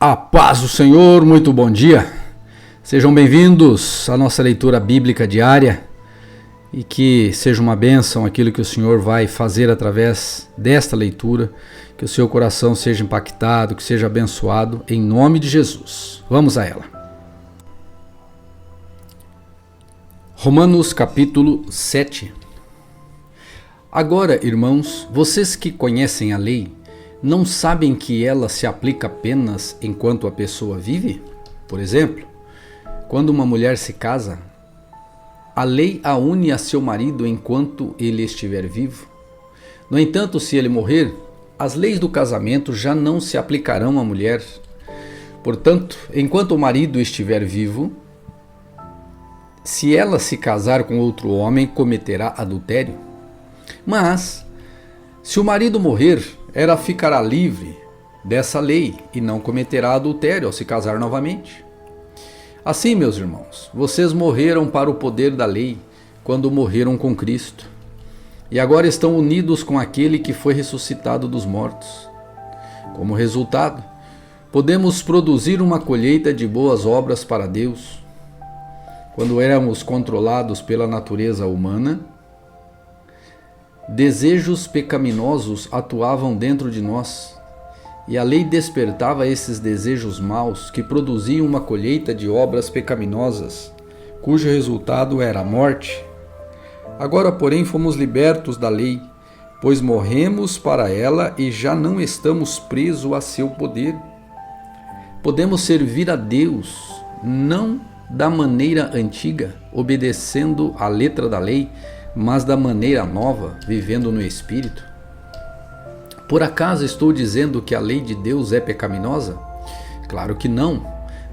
A paz do Senhor, muito bom dia. Sejam bem-vindos à nossa leitura bíblica diária e que seja uma bênção aquilo que o Senhor vai fazer através desta leitura, que o seu coração seja impactado, que seja abençoado, em nome de Jesus. Vamos a ela. Romanos capítulo 7. Agora, irmãos, vocês que conhecem a lei, não sabem que ela se aplica apenas enquanto a pessoa vive? Por exemplo, quando uma mulher se casa, a lei a une a seu marido enquanto ele estiver vivo. No entanto, se ele morrer, as leis do casamento já não se aplicarão à mulher. Portanto, enquanto o marido estiver vivo, se ela se casar com outro homem, cometerá adultério. Mas, se o marido morrer, ela ficará livre dessa lei e não cometerá adultério ao se casar novamente. Assim, meus irmãos, vocês morreram para o poder da lei quando morreram com Cristo, e agora estão unidos com aquele que foi ressuscitado dos mortos. Como resultado, podemos produzir uma colheita de boas obras para Deus. Quando éramos controlados pela natureza humana, desejos pecaminosos atuavam dentro de nós, e a lei despertava esses desejos maus que produziam uma colheita de obras pecaminosas, cujo resultado era a morte. Agora, porém, fomos libertos da lei, pois morremos para ela e já não estamos presos a seu poder. Podemos servir a Deus, não da maneira antiga, obedecendo à letra da lei, mas da maneira nova, vivendo no Espírito. Por acaso estou dizendo que a lei de Deus é pecaminosa? Claro que não.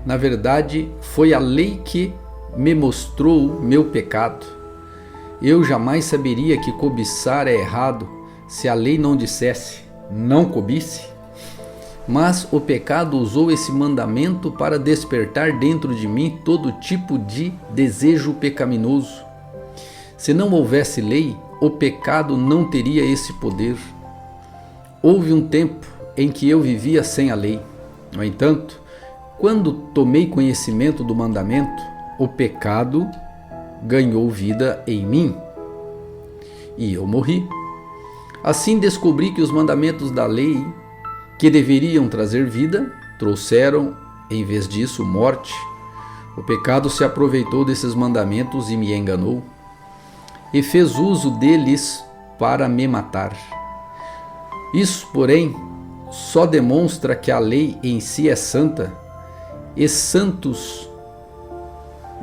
Na verdade, foi a lei que me mostrou meu pecado. Eu jamais saberia que cobiçar é errado se a lei não dissesse, não cobice. Mas o pecado usou esse mandamento para despertar dentro de mim todo tipo de desejo pecaminoso. Se não houvesse lei, o pecado não teria esse poder. Houve um tempo em que eu vivia sem a lei. No entanto, quando tomei conhecimento do mandamento, o pecado ganhou vida em mim e eu morri. Assim descobri que os mandamentos da lei, que deveriam trazer vida, trouxeram, em vez disso, morte. O pecado se aproveitou desses mandamentos e me enganou, e fez uso deles para me matar. Isso, porém, só demonstra que a lei em si é santa, e santos,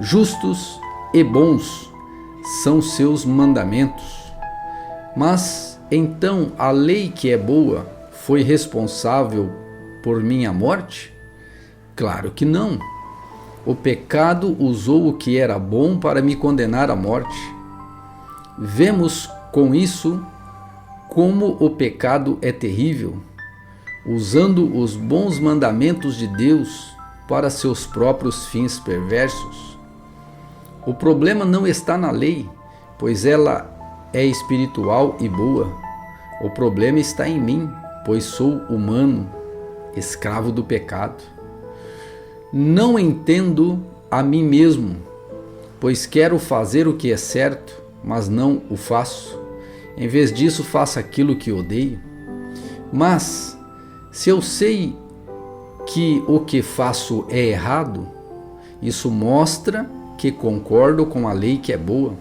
justos e bons são seus mandamentos. Mas, então, a lei que é boa foi responsável por minha morte? Claro que não. O pecado usou o que era bom para me condenar à morte. Vemos com isso como o pecado é terrível, usando os bons mandamentos de Deus para seus próprios fins perversos. O problema não está na lei, pois ela é espiritual e boa. O problema está em mim, pois sou humano, escravo do pecado. Não entendo a mim mesmo, pois quero fazer o que é certo, mas não o faço. Em vez disso, faço aquilo que odeio. Mas, se eu sei que o que faço é errado, isso mostra que concordo com a lei que é boa.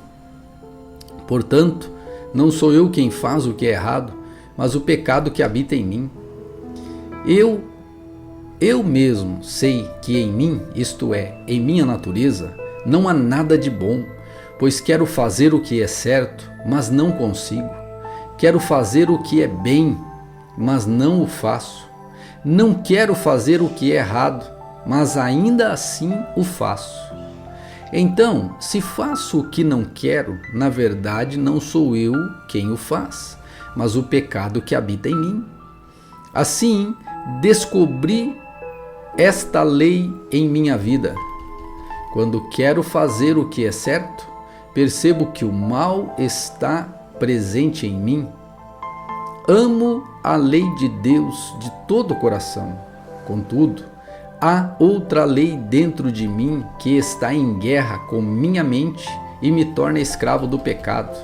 Portanto, não sou eu quem faz o que é errado, mas o pecado que habita em mim. Eu mesmo sei que em mim, isto é, em minha natureza, não há nada de bom, pois quero fazer o que é certo, mas não consigo. Quero fazer o que é bem, mas não o faço. Não quero fazer o que é errado, mas ainda assim o faço. Então, se faço o que não quero, na verdade não sou eu quem o faz, mas o pecado que habita em mim. Assim, descobri esta lei em minha vida. Quando quero fazer o que é certo, percebo que o mal está presente em mim. Amo a lei de Deus de todo o coração. Contudo, há outra lei dentro de mim que está em guerra com minha mente e me torna escravo do pecado,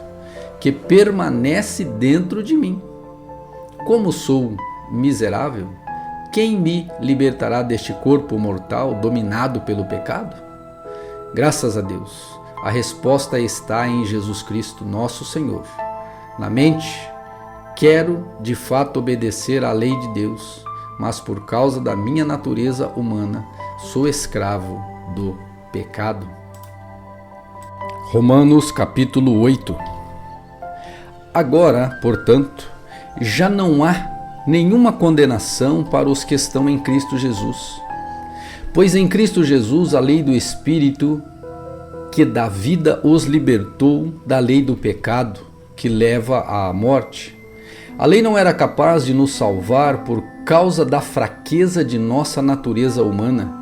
que permanece dentro de mim. Como sou miserável, quem me libertará deste corpo mortal dominado pelo pecado? Graças a Deus, a resposta está em Jesus Cristo, nosso Senhor. Na mente, quero de fato obedecer à lei de Deus, mas por causa da minha natureza humana, sou escravo do pecado. Romanos capítulo 8. Agora, portanto, já não há nenhuma condenação para os que estão em Cristo Jesus. Pois em Cristo Jesus a lei do Espírito que dá vida os libertou da lei do pecado que leva à morte. A lei não era capaz de nos salvar por causa da fraqueza de nossa natureza humana.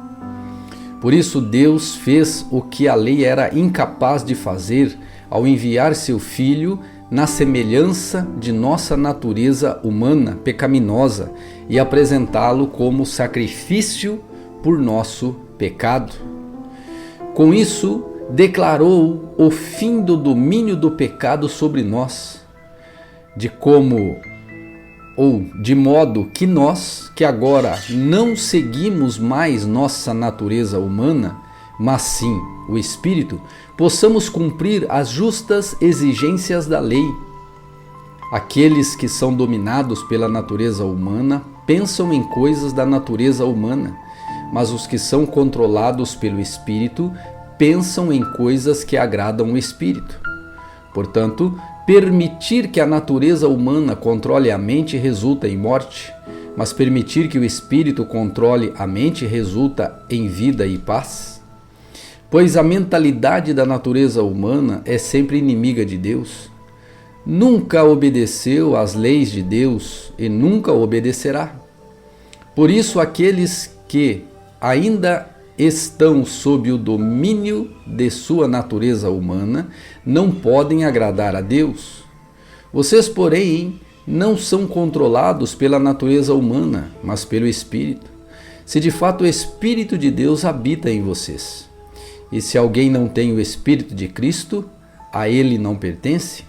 Por isso Deus fez o que a lei era incapaz de fazer ao enviar seu Filho na semelhança de nossa natureza humana pecaminosa e apresentá-lo como sacrifício por nosso pecado. Com isso, declarou o fim do domínio do pecado sobre nós, de modo que nós, que agora não seguimos mais nossa natureza humana, mas sim o Espírito, possamos cumprir as justas exigências da lei. Aqueles que são dominados pela natureza humana pensam em coisas da natureza humana, mas os que são controlados pelo Espírito pensam em coisas que agradam o Espírito. Portanto, permitir que a natureza humana controle a mente resulta em morte, mas permitir que o Espírito controle a mente resulta em vida e paz. Pois a mentalidade da natureza humana é sempre inimiga de Deus. Nunca obedeceu às leis de Deus e nunca obedecerá. Por isso, aqueles que ainda estão sob o domínio de sua natureza humana não podem agradar a Deus. Vocês, porém, não são controlados pela natureza humana, mas pelo Espírito, se de fato o Espírito de Deus habita em vocês. E se alguém não tem o Espírito de Cristo, a ele não pertence.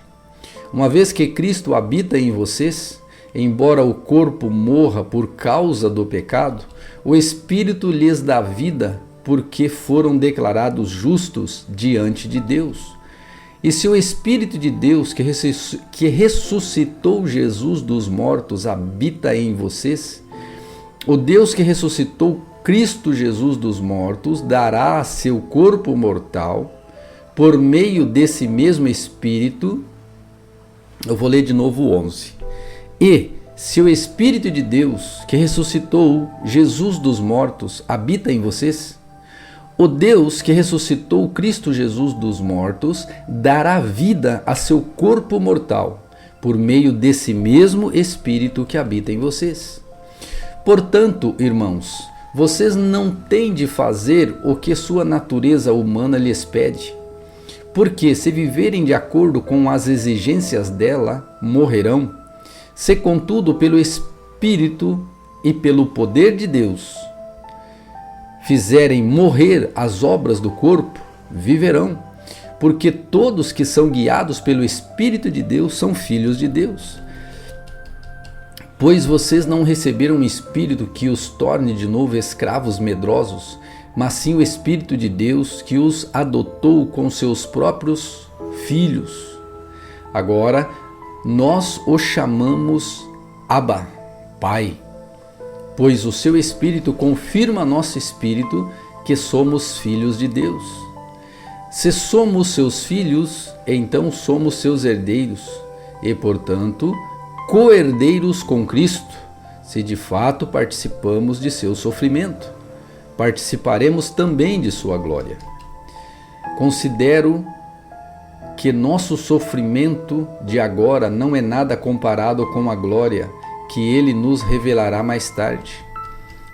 Uma vez que Cristo habita em vocês, embora o corpo morra por causa do pecado, o Espírito lhes dá vida porque foram declarados justos diante de Deus. E se o Espírito de Deus que ressuscitou Jesus dos mortos habita em vocês, o Deus que ressuscitou Cristo Jesus dos mortos dará a seu corpo mortal, por meio desse mesmo Espírito. Eu vou ler de novo o 11. E se o Espírito de Deus que ressuscitou Jesus dos mortos habita em vocês, o Deus que ressuscitou Cristo Jesus dos mortos dará vida a seu corpo mortal, por meio desse mesmo Espírito que habita em vocês. Portanto, irmãos, vocês não têm de fazer o que sua natureza humana lhes pede, porque se viverem de acordo com as exigências dela, morrerão. Se contudo pelo Espírito e pelo poder de Deus fizerem morrer as obras do corpo, viverão, porque todos que são guiados pelo Espírito de Deus são filhos de Deus. Pois vocês não receberam um espírito que os torne de novo escravos medrosos, mas sim o Espírito de Deus que os adotou com seus próprios filhos. Agora, nós o chamamos Abba, Pai, pois o seu Espírito confirma nosso espírito que somos filhos de Deus. Se somos seus filhos, então somos seus herdeiros e, portanto, co-herdeiros com Cristo. Se de fato participamos de seu sofrimento, participaremos também de sua glória. Considero que nosso sofrimento de agora não é nada comparado com a glória que ele nos revelará mais tarde.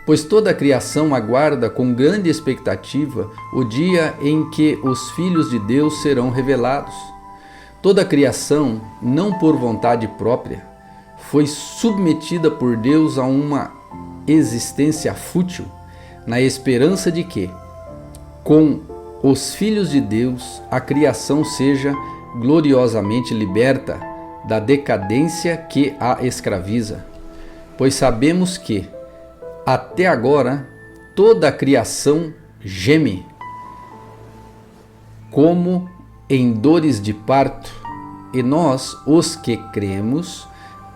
Pois toda a criação aguarda com grande expectativa o dia em que os filhos de Deus serão revelados. Toda a criação, não por vontade própria, foi submetida por Deus a uma existência fútil, na esperança de que, com os filhos de Deus, a criação seja gloriosamente liberta da decadência que a escraviza. Pois sabemos que, até agora, toda a criação geme, como em dores de parto, e nós, os que cremos,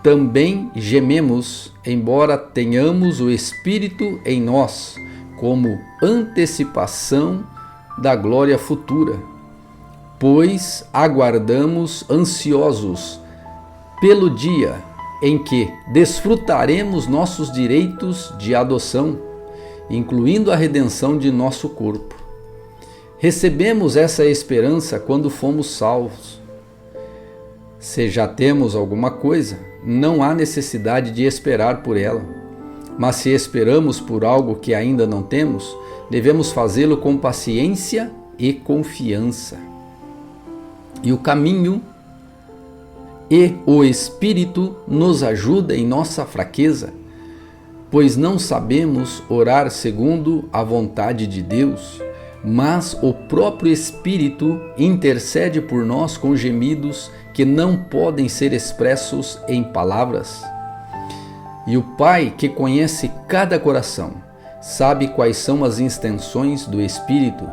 também gememos, embora tenhamos o Espírito em nós, como antecipação da glória futura, pois aguardamos ansiosos pelo dia em que desfrutaremos nossos direitos de adoção, incluindo a redenção de nosso corpo. Recebemos essa esperança quando fomos salvos. Se já temos alguma coisa, não há necessidade de esperar por ela. Mas se esperamos por algo que ainda não temos, devemos fazê-lo com paciência e confiança. E o caminho e o Espírito nos ajuda em nossa fraqueza, pois não sabemos orar segundo a vontade de Deus, mas o próprio Espírito intercede por nós com gemidos que não podem ser expressos em palavras. E o Pai, que conhece cada coração, sabe quais são as intenções do Espírito,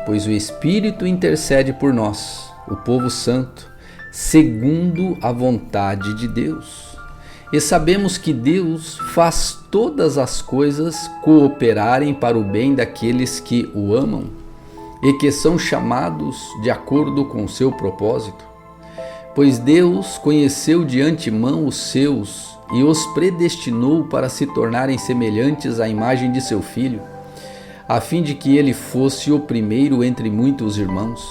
pois o Espírito intercede por nós, o povo santo, segundo a vontade de Deus. E sabemos que Deus faz todas as coisas cooperarem para o bem daqueles que o amam e que são chamados de acordo com seu propósito. Pois Deus conheceu de antemão os seus e os predestinou para se tornarem semelhantes à imagem de seu Filho, a fim de que ele fosse o primeiro entre muitos irmãos.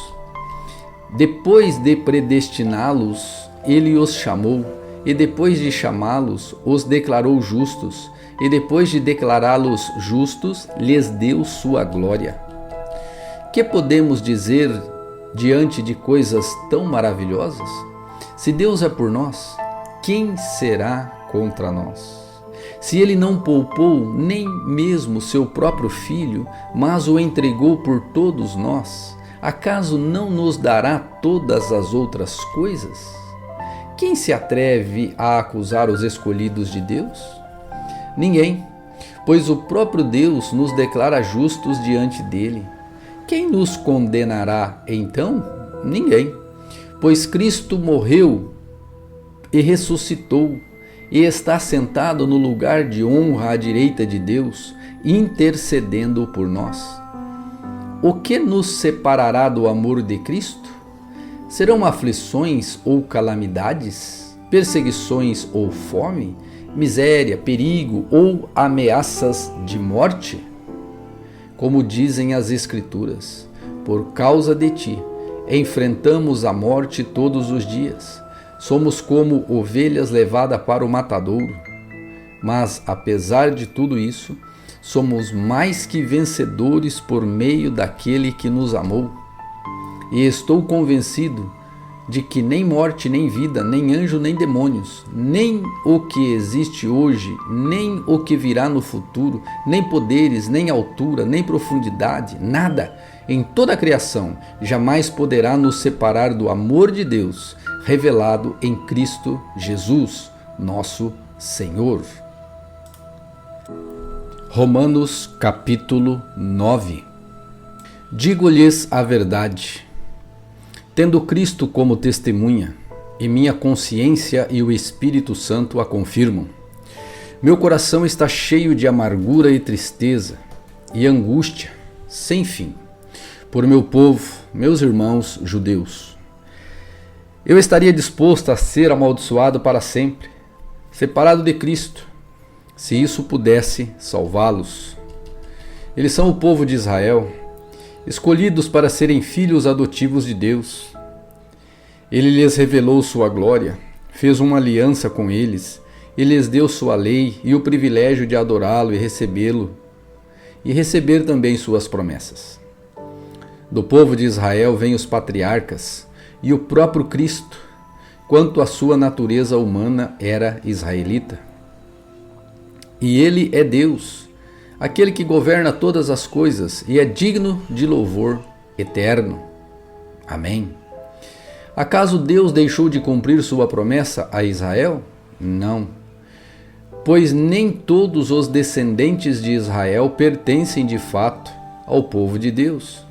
Depois de predestiná-los, ele os chamou, e depois de chamá-los, os declarou justos, e depois de declará-los justos, lhes deu sua glória. Que podemos dizer diante de coisas tão maravilhosas? Se Deus é por nós, quem será contra nós? Se ele não poupou nem mesmo seu próprio Filho, mas o entregou por todos nós, acaso não nos dará todas as outras coisas? Quem se atreve a acusar os escolhidos de Deus? Ninguém, pois o próprio Deus nos declara justos diante dele. Quem nos condenará então? Ninguém, pois Cristo morreu e ressuscitou e está sentado no lugar de honra à direita de Deus, intercedendo por nós. O que nos separará do amor de Cristo? Serão aflições ou calamidades, perseguições ou fome, miséria, perigo ou ameaças de morte? Como dizem as Escrituras, por causa de ti, enfrentamos a morte todos os dias. Somos como ovelhas levadas para o matadouro. Mas, apesar de tudo isso, somos mais que vencedores por meio daquele que nos amou. E estou convencido de que nem morte, nem vida, nem anjo, nem demônios, nem o que existe hoje, nem o que virá no futuro, nem poderes, nem altura, nem profundidade, nada em toda a criação jamais poderá nos separar do amor de Deus, revelado em Cristo Jesus, nosso Senhor. Romanos capítulo 9. Digo-lhes a verdade, tendo Cristo como testemunha, e minha consciência e o Espírito Santo a confirmam. Meu coração está cheio de amargura e tristeza, e angústia, sem fim, por meu povo, meus irmãos judeus. Eu estaria disposto a ser amaldiçoado para sempre, separado de Cristo, se isso pudesse salvá-los. Eles são o povo de Israel, escolhidos para serem filhos adotivos de Deus. Ele lhes revelou sua glória, fez uma aliança com eles, e lhes deu sua lei e o privilégio de adorá-lo e recebê-lo, e receber também suas promessas. Do povo de Israel vêm os patriarcas e o próprio Cristo, quanto à sua natureza humana era israelita. E ele é Deus, aquele que governa todas as coisas e é digno de louvor eterno. Amém. Acaso Deus deixou de cumprir sua promessa a Israel? Não. Pois nem todos os descendentes de Israel pertencem de fato ao povo de Deus.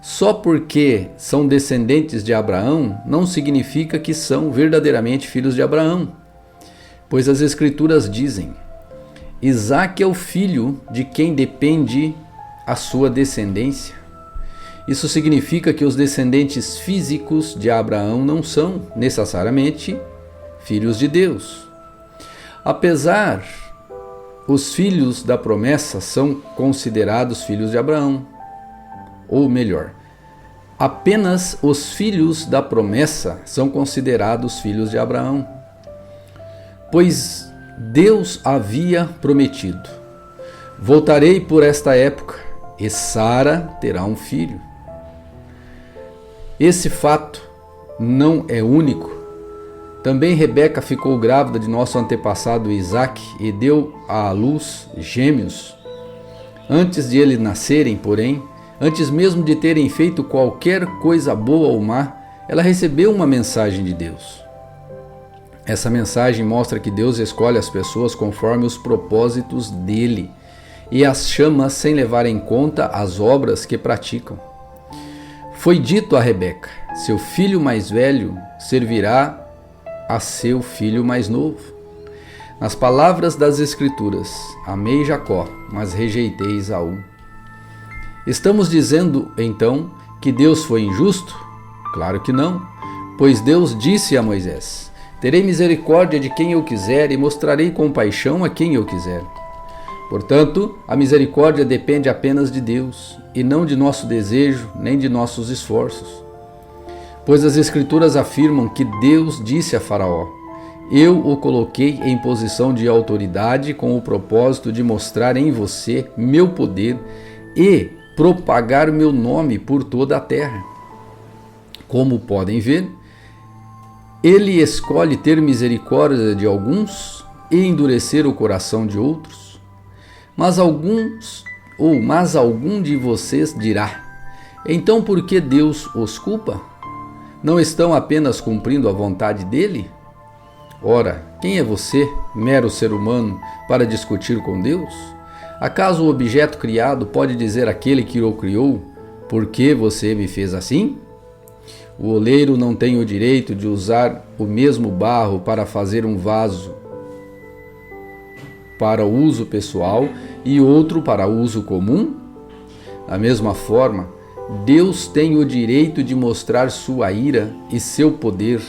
Só porque são descendentes de Abraão não significa que são verdadeiramente filhos de Abraão. Pois as Escrituras dizem: Isaque é o filho de quem depende a sua descendência. Isso significa que os descendentes físicos de Abraão não são necessariamente filhos de Deus. Apesar, os filhos da promessa são considerados filhos de Abraão. Ou melhor, apenas os filhos da promessa são considerados filhos de Abraão. Pois Deus havia prometido: voltarei por esta época e Sara terá um filho. Esse fato não é único. Também Rebeca ficou grávida de nosso antepassado Isaque e deu à luz gêmeos. Antes de eles nascerem, porém, antes mesmo de terem feito qualquer coisa boa ou má, ela recebeu uma mensagem de Deus. Essa mensagem mostra que Deus escolhe as pessoas conforme os propósitos dele e as chama sem levar em conta as obras que praticam. Foi dito a Rebeca: seu filho mais velho servirá a seu filho mais novo. Nas palavras das Escrituras: amei Jacó, mas rejeitei Esaú. Estamos dizendo, então, que Deus foi injusto? Claro que não, pois Deus disse a Moisés: terei misericórdia de quem eu quiser e mostrarei compaixão a quem eu quiser. Portanto, a misericórdia depende apenas de Deus, e não de nosso desejo, nem de nossos esforços. Pois as Escrituras afirmam que Deus disse a Faraó: eu o coloquei em posição de autoridade com o propósito de mostrar em você meu poder e propagar meu nome por toda a terra. Como podem ver, ele escolhe ter misericórdia de alguns e endurecer o coração de outros. Mas algum de vocês dirá: então por que Deus os culpa? Não estão apenas cumprindo a vontade dele? Ora, quem é você, mero ser humano, para discutir com Deus? Acaso o objeto criado pode dizer àquele que o criou: por que você me fez assim? O oleiro não tem o direito de usar o mesmo barro para fazer um vaso para uso pessoal e outro para uso comum? Da mesma forma, Deus tem o direito de mostrar sua ira e seu poder,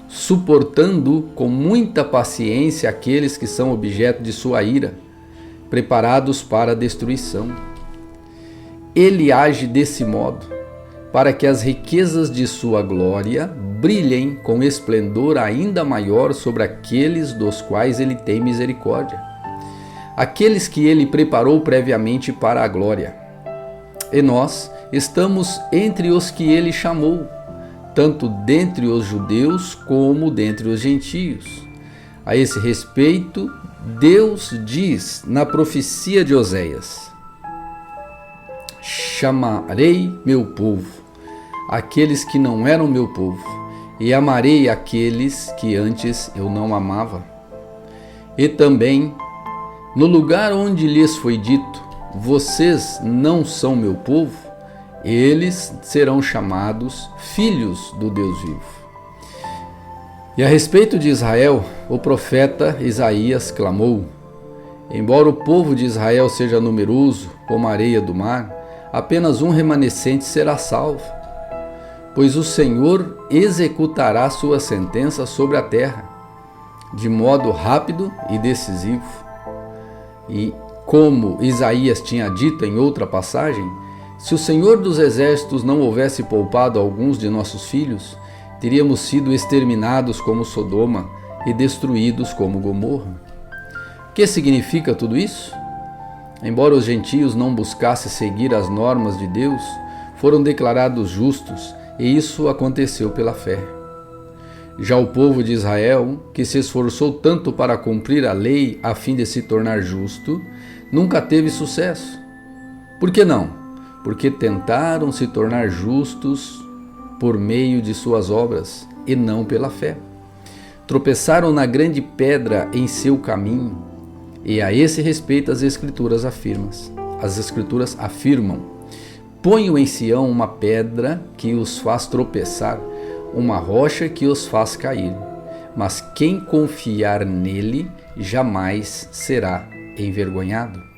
suportando com muita paciência aqueles que são objeto de sua ira, preparados para a destruição. Ele age desse modo para que as riquezas de sua glória brilhem com esplendor ainda maior sobre aqueles dos quais ele tem misericórdia, aqueles que ele preparou previamente para a glória. E nós estamos entre os que ele chamou, tanto dentre os judeus como dentre os gentios. A esse respeito, Deus diz na profecia de Oséias: chamarei meu povo, aqueles que não eram meu povo, e amarei aqueles que antes eu não amava. E também, no lugar onde lhes foi dito: vocês não são meu povo, eles serão chamados filhos do Deus vivo. E a respeito de Israel, o profeta Isaías clamou: embora o povo de Israel seja numeroso como a areia do mar, apenas um remanescente será salvo, pois o Senhor executará sua sentença sobre a terra, de modo rápido e decisivo. E, como Isaías tinha dito em outra passagem, se o Senhor dos Exércitos não houvesse poupado alguns de nossos filhos, teríamos sido exterminados como Sodoma e destruídos como Gomorra. O que significa tudo isso? Embora os gentios não buscassem seguir as normas de Deus, foram declarados justos, e isso aconteceu pela fé. Já o povo de Israel, que se esforçou tanto para cumprir a lei a fim de se tornar justo, nunca teve sucesso. Por que não? Porque tentaram se tornar justos por meio de suas obras e não pela fé. Tropeçaram na grande pedra em seu caminho, e a esse respeito as Escrituras afirmam: ponho em Sião uma pedra que os faz tropeçar, uma rocha que os faz cair, mas quem confiar nele jamais será envergonhado.